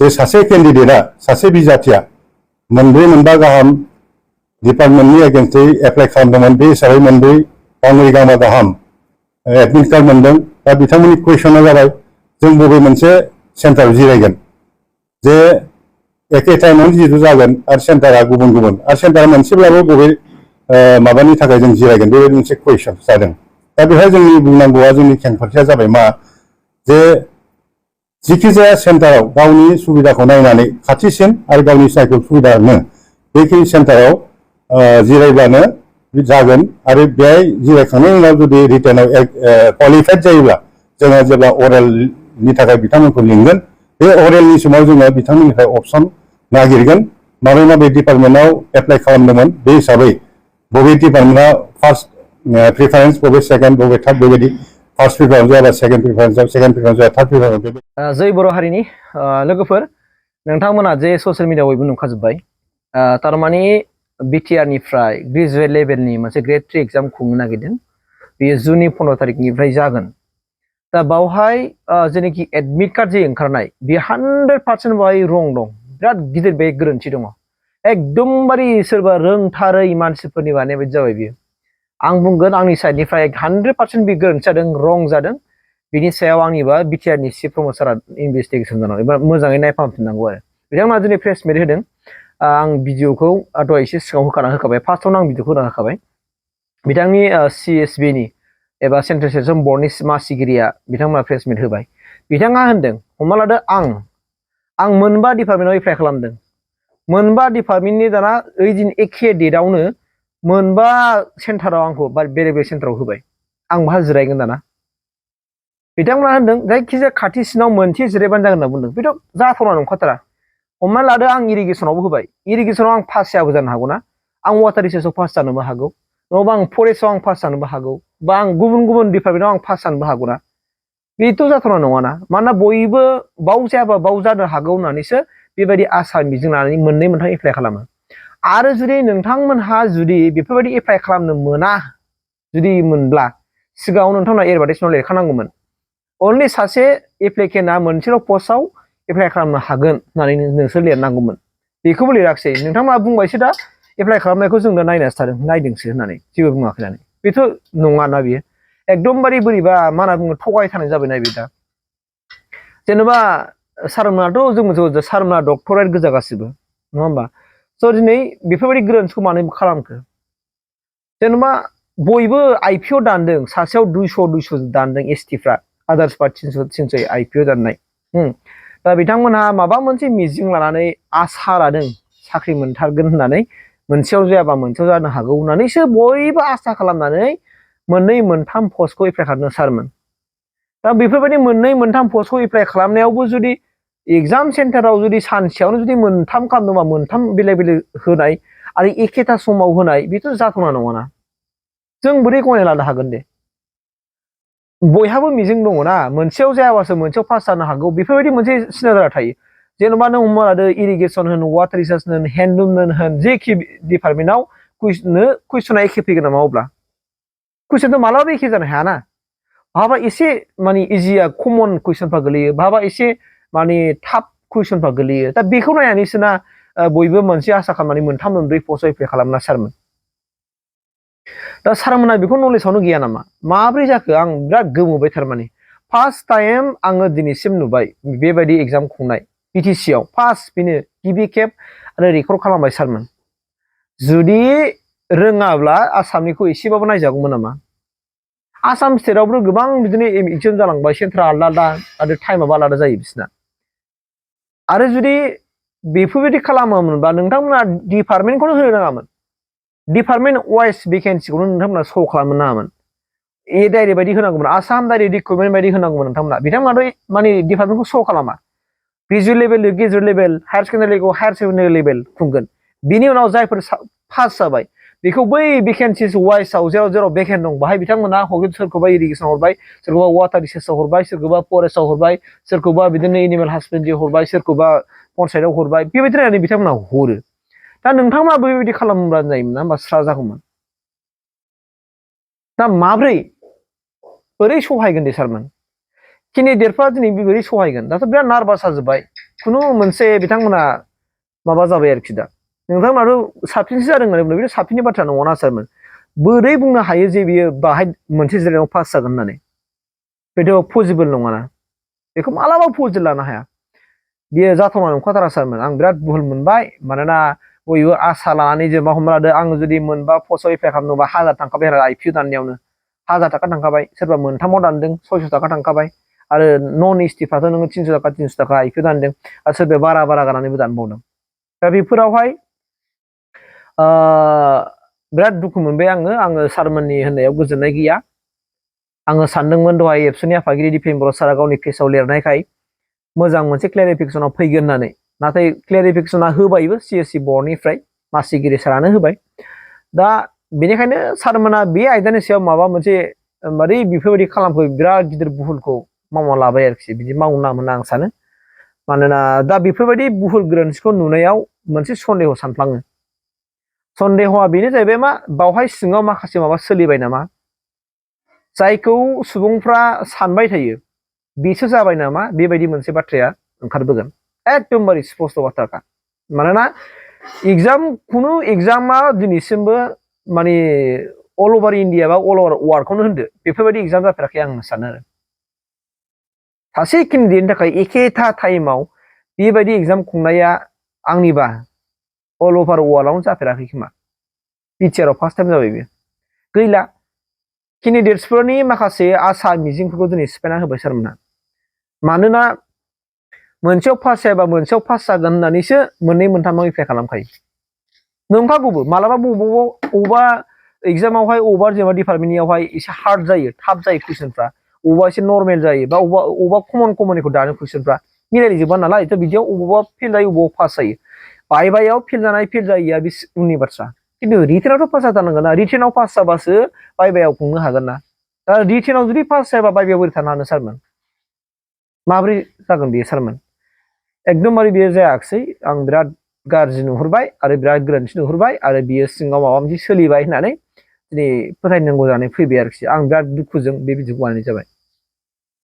जे सासे केन्डिडेटआ सासे बिजाथिया मोनब्रै मोनबा गाहाम डिपार्टमेन्टनि एगेन्स्टै एप्लाइ खालामदोंमोन बे हिसाबै मोनब्रै गांब्रै गांबा गाहाम एडमिट कार्ड मोनदों दा बिथांमोननि कुइसना जाबाय जों बबे मोनसे सेन्टाराव जिरायगोन जे एखे टाइमावनो जिहेतु जागोन आरो सेन्टारा गुबुन गुबुन आरो सेन्टारा मोनसेब्लाबो बबे माबानि थाखाय जों जिरायगोन बेबायदि मोनसे कुइसन जादों दा बेवहाय जोंनि बुंनांगौआ जोंनि खेंफोरथिया जाबाय मा जे जिखि जाया सेन्टाराव गावनि सुबिदाखौ नायनानै खाथिसिन आरो गावनि सायख' सुबिदानो बेखिनि सेन्टाराव जिरायब्लानो जागोन आरो बेहाय जिरायखांनायनि उनाव जुदि रिटेनाव क्वालिफाइड जायोब्ला जोङो जेब्ला अरेलनि थाखाय बिथांमोनखौ लिंगोन बे अरेलनि समाव जोङो बिथांमोननिफ्राय अपसन नागिरगोन माबे माबे डिपार्टमेन्टआव एप्लाइ खालामदोंमोन बे हिसाबै बबे डिपार्टमेन्टआ फार्स्ट प्रिफारेन्स बबे सेकेन्ड बबे थार्ड बेबायदि फार्स्ट प्रिफारेन्स जायाबा सेकेन्ड प्रिफारेन्सआव सेकेन्ड प्रिफारेन्स जाया थार्ड प्रिफारेन्स बेबायदि जै बर' हारिनि लोगोफोर नोंथांमोना जे ससियेल मिडियाआव बयबो नुखाजोब्बाय थारमाने BTR निफ्राय ग्रेजुवेट लेभेलनि मोनसे ग्रेड 3 एग्जाम खुंनो नागिरदों बेयो जुननि 15 तारिखनिफ्राय जागोन दा बावहाय जेनाखि एडमिट कार्ड जे ओंखारनाय बे 100% बावहाय रं दं बिराद गिदिर बे गोरोन्थि दङ एकदमबारे सोरबा रोंथारै मानसिफोरनि बानायनाय बायदि जाबाय बियो आं बुंगोन आंनि साइडनिफ्राय 100% बे गोरोन्थि जादों रं जादों बिनि सायाव आंनिबा BTR नि चिफ प्रम'टरा इनभेस्टिगेसन जानांगौ एबा मोजाङै नायफामफिननांगौ आरो बिथांमोना दिनै प्रेस मिट होदों आं भिडिअखौ दहाय एसे सिगाङाव होखाना होखाबाय फार्स्टआवनो आं भिडिअखौ होना होखाबाय बिथांनि CSB नि एबा सेन्ट्रेल सेलेक्सन बर्डनि मासिगिरिया बिथांमोना प्रेस मिट होबाय बिथाङा होनदों हमना लादो आं मोनबा डिपार्टमेन्टआव एप्लाइ खालामदों मोनबा डिपार्टमेन्टनि दाना ओइदिन एखे डेटआवनो मोनबा सेन्टाराव आंखौ बेलेग बेलेग सेन्टाराव होबाय आं बाहा जिरायगोन दाना बिथांमोना होनदों जायखिजाया खाथिसिनाव मोनसे जिरायबानो जागोन होनना बुंदों बेथ' जाथावना नंखाथारा हमना लादो आं इरिगेसनावबो होबाय इरिगेसनाव आं पास जायाबो जानो हागौ ना आं वाटार रिसोर्सआव पास जानोबो हागौ नङाबा आं फरेस्टआव आं पास जानोबो हागौ बा आं गुबुन गुबुन डिपार्टमेन्टआव आं पास जानोबो हागौ ना बेथ' जाथावना नङाना मानोना बयबो बाव जायाबा बाव जानो हागौ होननानैसो बेबायदि आसा मिजिं लानानै मोननै मोनथाम एप्लाइ खालामो आरो जुदि नोंथांमोनहा जुदि बेफोरबायदि एप्लाइ खालामनो मोना जुदि मोनब्ला सिगाङाव नोंथांमोना एडभार्टाइजमेन्टआव लिरखानांगौमोन अनलि सासे एप्लिकेन्टआ मोनसेल' पस्टआव एप्लाइ खालामनो हागोन होननानै नोंसोर लिरनांगौमोन बेखौबो लिराखिसै नोंथांमोना बुंबायसो दा एप्लाइ खालामनायखौ जों दा नायनासो थादों नायदोंसो होननानै जेबो बुङाखै होननानै बेथ' नङाना बियो एकदमबारे बोरैबा मा होनना बुङो थगायथारनाय जाबायना बे दा जेनेबा सारमोनाथ' जों सारमोना डक्टरेट गोजा गासिबो नङा होमबा स' दिनै बेफोरबायदि गोरोन्थिखौ मानो खालामखो जेनेबा बयबो IPO दानदों सासेयाव 200 दानदों STफ्रा आदार्स पार्टि 300 IPO दाननाय दा बिथांमोनहा माबा मोनसे मिजिं लानानै आसा लादों साख्रि मोनथारगोन होननानै मोनसेयाव जायाबा मोनसेयाव जानो हागौ होननानैसो बयबो आसा खालामनानै मोननै मोनथाम पस्टखौ एप्लाइ खालामदों सारमोन दा बेफोरबायदि मोननै मोनथाम पस्टखौ एप्लाइ खालामनायावबो जुदि एग्जाम सेन्टाराव जुदि सानसेयावनो जुदि मोनथाम खालामदोंबा मोनथाम बेलेग बेलेग होनाय आरो एखेथा समाव होनाय बेथ' जाथावना नङाना जों बोरै गनायना लानो हागोन दे बयहाबो मिजिं दङ ना मोनसेयाव जायाबासो मोनसेयाव पास जानो हागौ बेफोरबायदि मोनसे सिनाजाना थायो जेनेबा नों हमना लादो इरिगेसन होन वाटार रिसोर्स होन हेन्डलुम होन जेखि डिपार्टमेन्टआव कुइसना एखे फैगोन नामा अब्ला कुइसनथ' मालाबाबो एखे जानो हायाना बहाबा एसे माने इजिया कमन कुइसनफ्रा गोलैयो बहाबा एसे माने थाब कुइसनफ्रा गोलैयो दा बेखौ नायनानैसो ना बयबो मोनसे आसा खालामनानै मोनथाम मोनब्रै पस्ट एप्लाइ खालामना सारमोन दा सारमोना बेखौ नलेजआवनो गैया नामा माब्रै जाखो आं बिराद गोमोबाय थारमाने फार्स्ट टाइम आङो दिनैसिम नुबाय बेबायदि एग्जाम खुंनाय BTC आव फार्स्ट बेनो गिबि खेब आरो रेकर्ड खालामबाय सारमोन जुदि रोङाब्ला आसामनिखौ एसेबाबो नायजागौमोन नामा आसाम स्टेटआवबो गोबां बिदिनो एग्जाम जालांबाय सेन्टारा आलादा आलादा आरो टाइमाबो आलादा जायो बिसिना आरो जुदि बेफोरबायदि खालामोमोनबा नोंथांमोना डिपार्टमेन्टखौनो होनो नाङामोन डिपार्टमेन्ट वाइज भेकेन्सिखौनो नोंथांमोना शो खालामनो नाङामोन डाइरेक्ट बायदि होनांगौमोन आसाम डाइरेक्ट रिक्रुटमेन्ट बायदि होनांगौमोन नोंथांमोना बिथांमोनाथ' माने डिपार्टमेन्टखौ शो खालामा graduate level graduate level higher secondary level higher secondary level खुंगोन बिनि उनाव जायफोर पास जाबाय बेखौ बै भेकेन्सिस वाइजआव जेराव जेराव भेकेन्ट दं बाहाय बिथांमोना हरगोन सोरखौबा इरिगेसन हरबाय सोरखौबा वाटार रिसोर्सआव हरबाय सोरखौबा फरेस्टआव हरबाय सोरखौबा बिदिनो एनिमेल हासबेन्ड्रि हरबाय सोरखौबा पन्सायतआव हरबाय बेबायदि नायनानै बिथांमोना हरो दा नोंथांमोना बेबायदि खालामब्ला जायोमोन ना होमबा स्रा जागौमोन दा माब्रै बोरै सहायगोन दे सारमोन केन्डिडेटफ्रा दिनै बोरै सहायगोन दाथ' बिराद नार्भास जाजोब्बाय खुनु मोनसे बिथांमोना माबा जाबाय आरोखि दा नोंथांमोनाथ' साबसिनसो जादों होननानै बुंदों बे साबसिननि बाथ्रा नङा सारमोन बोरै बुंनो हायो जे बियो बाहाय मोनसे जिल्लायाव पास जागोन होननानै बेथ' पसिबोल नङाना बेखौ मालाबा पजिटिभ लानो हाया बियो जाथावना नंखाथारा सारमोन आं बिराद भुल मोनबाय मानोना बयबो आसा लानानै जेनेबा हमना लादो आं जुदि मोनबा पस्टआव एप्लाइ खालामदोंबा 1000 थांखाबाय आरो आइपिअ दाननायावनो 1000 थाखा थांखाबाय सोरबा मोनथामाव दानदों 600 थाखा थांखाबाय आरो नन एसटिफ्राथ' नोङो 300 थाखा आइपिअ दानदों आरो सोरबाया बारा गारनानैबो दानबावदों दा बेफोरावहाय बिराद दुखु मोनबाय आङो सारमोननि होननायाव गोजोननाय गैया आङो सानदोंमोन दहाय एबसुनि आफादगिरि दिपेन बर' सारा गावनि पेजाव लिरनायखाय मोजां मोनसे क्लेरिफिकेसनाव फैगोन होननानै नाथाय क्लेरिफिकेसना होबायबो सिएससि बर्डनिफ्राय मासिगिरि सारानो होबाय दा बेनिखायनो सारमोना बे आयदानि सायाव माबा मोनसे मारै बेफोरबायदि खालामखो बिराद गिदिर भुलखौ मावना लाबाय आरोखि बिदि मावनो नाङामोन आं सानो मानोना दा बेफोरबायदि भुल गोरोन्थिखौ नुनायाव मोनसे सन्देह सानफ्लाङो सन्देहआ बेनो जाहैबाय मा बावहाय सिङाव माखासे माबा सोलिबाय नामा जायखौ सुबुंफ्रा सानबाय थायो बेसो जाबाय नामा बेबायदि मोनसे बाथ्राया ओंखारबोगोन एकदमबारे स्पस्ट बाथ्राखा मानोना खुनु एग्जामा दिनैसिमबो माने अल अभार इण्डिया बा अल अभार वार्ल्डखौनो होनदो बेफोरबायदि एग्जाम जाफेराखै आं सानो आरो सासे केन्डिडेटनि थाखाय एखेथा टाइमाव बेबायदि एग्जाम खुंनाया आंनिबा अल अभार वार्ल्डआवनो जाफेराखै खोमा बिटिआरआव फार्स्ट टाइम जाबाय बेयो गैला केन्डिडेट्सफोरनि माखासे आसा मिजिंफोरखौ दिनै सिफायना होबाय सारमोनहा मानोना मोनसेयाव पास जायाबा मोनसेयाव पास जागोन होननानैसो मोननै मोनथामाव एप्लाइ खालामखायो नंखागौबो मालाबा बबेबा एग्जामावहाय अबेबा जेनेबा डिपार्टमेन्टनियावहाय एसे हार्ड जायो थाब जायो कुइसनफ्रा अबेबा एसे नर्मेल जायो बा अबेबा कमनखौ दानो कुइसनफ्रा मिलायजोबा नालाय थ' बिदियाव अबेबा फेल जायो अबेबा पास जायो बायबायाव फेल जानाय फेल जायैया बे उननि बाथ्रा खिन्थु रिटेनावथ' पास जाथारनांगोन ना रिटेनाव पास जाबासो बायबायाव खुंनो हागोन ना दा रिटेनाव जुदि पास जायाबा बायबायाव बोरै थानो हानो सारमोन माब्रै जागोन बेयो सारमोन एकदमबारे बेयो जायाखिसै आं बिराद गाज्रि नुहुरबाय आरो बिराद गोरोन्थि नुहुरबाय आरो बियो सिङाव माबा मोनसे सोलिबाय होननानै दिनै फोथायनांगौ जानानै फैबाय आरोखि आं बिराद दुखुजों बे भिडिअखौ बानायनाय जाबाय